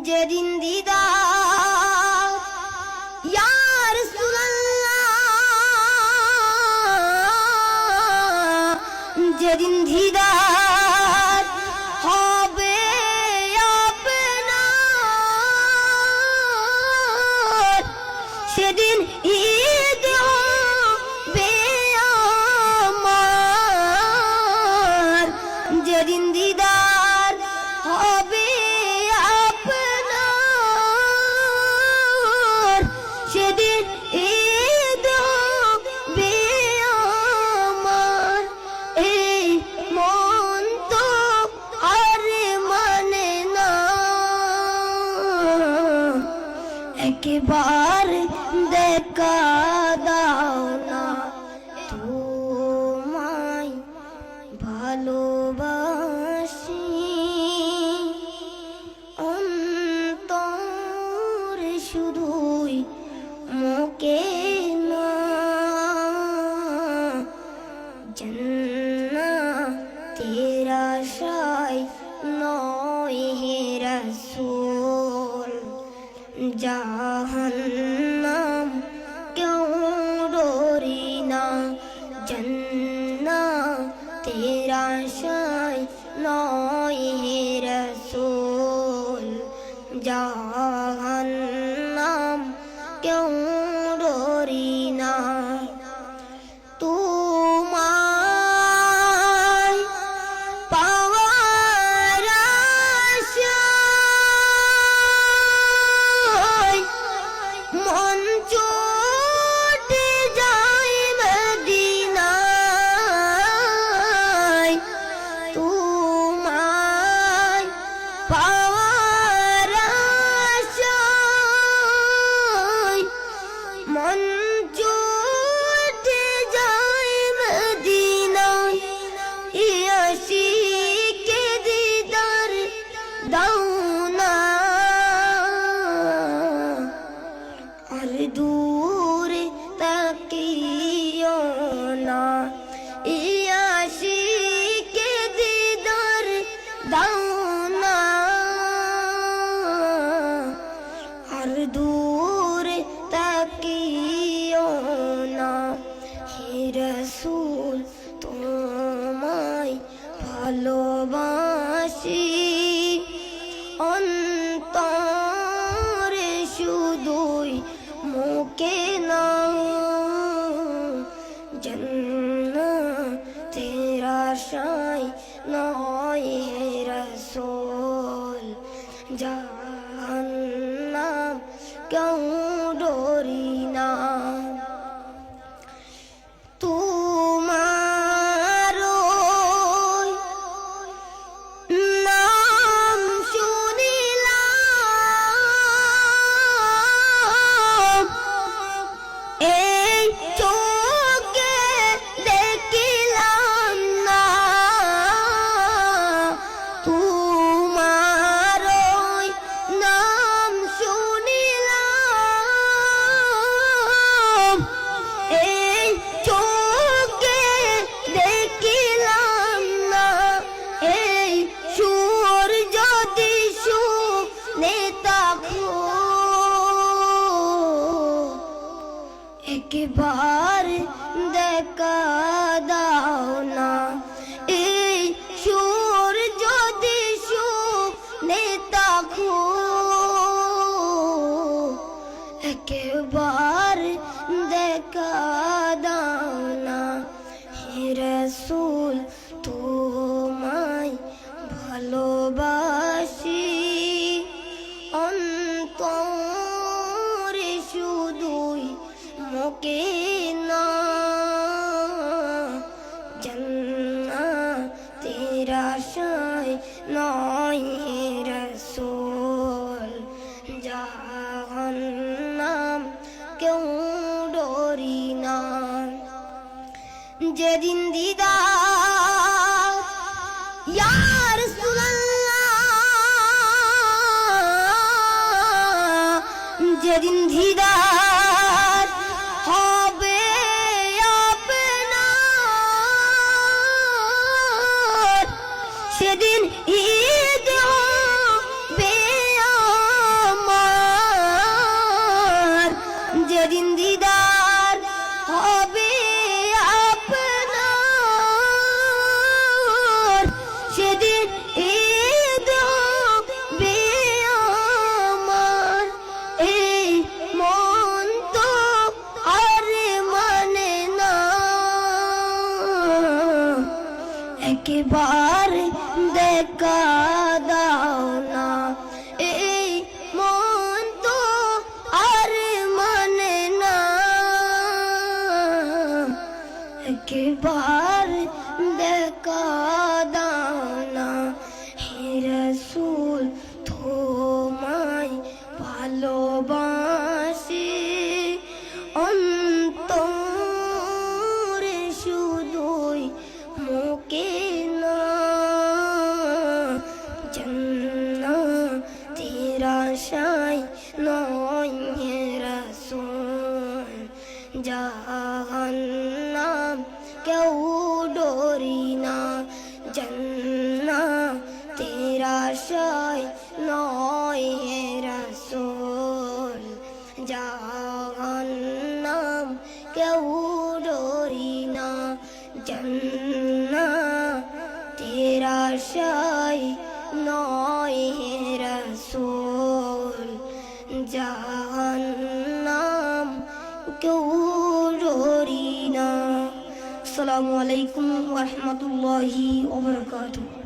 যেদিন দিদার ইয়া রাসূলুল্লাহ, যেদিন দিদার হবে আপনার, সেদিন ঈদ হবে আমার। যেদিন দিদার হবে আপনার, সেদিন ঈদ হবে আমার। এই মন তো আর মানে না, একবার দেখা দাও না, তোমায় ভালোবাসি। অন্তর শুধুই মুখে না, জান্নাতের আশায় নয় হে রাসূল, জাহান্নাম কেউ ডরি না। জান্নাতের আশায় নয় হে রাসূল, জাহান্নাম কেউ ডরি না। তোমায় পাওয়ার আশায় মন ছুটে যায় মদিনায়। তোমায় পাওয়ার আশায় মন ছুটে যায় মদিনায়। এই আশিকে দিদার দাও না, আর দূরে তাকিও না। এই আশিকে দিদার দাও না, আর দূরে তাকিও না। হে রাসূল তোমায় ভালোবাসি, অন্তরে শুধুই মুখে না। জান্নাতের আশায় নয় হে রাসূল, জাহান্নাম কেউ ডরি না। তোমার নাম শুনিলাম, এই চোখে দেখিলাম না। তোমার নাম শুনিলাম, এই চোখে দেখিলাম না। এই সুর যদি শুনে থাকো, একবার দেখা দাও না। এই সুর যদি শুনে থাকো, একবার দেখা দাও না। হে রাসূল তোমায় ভালোবাসি, অন্তরে শুধুই মুখে না। জান্নাতের আশায় নয় হে রাসূল, জাহান্নাম কেউ ডরি না। যেদিন দিদার ইয়া রাসূলুল্লাহ, যেদিন দিদার হবে আপনার, সেদিন ঈদ হবে নিরাশায় নয় হে রাসূল জাহান্নাম কেউ ডরি না জান্নাতের আশায় নয় হে রাসূল জাহান্নাম কেউ ডরি না জান্নাতের আশায় নয় হে রাসূল জাহান্নাম কেউ ডরি না। আসসালামু আলাইকুম ওয়া রাহমাতুল্লাহি ওয়া বারাকাতুহু।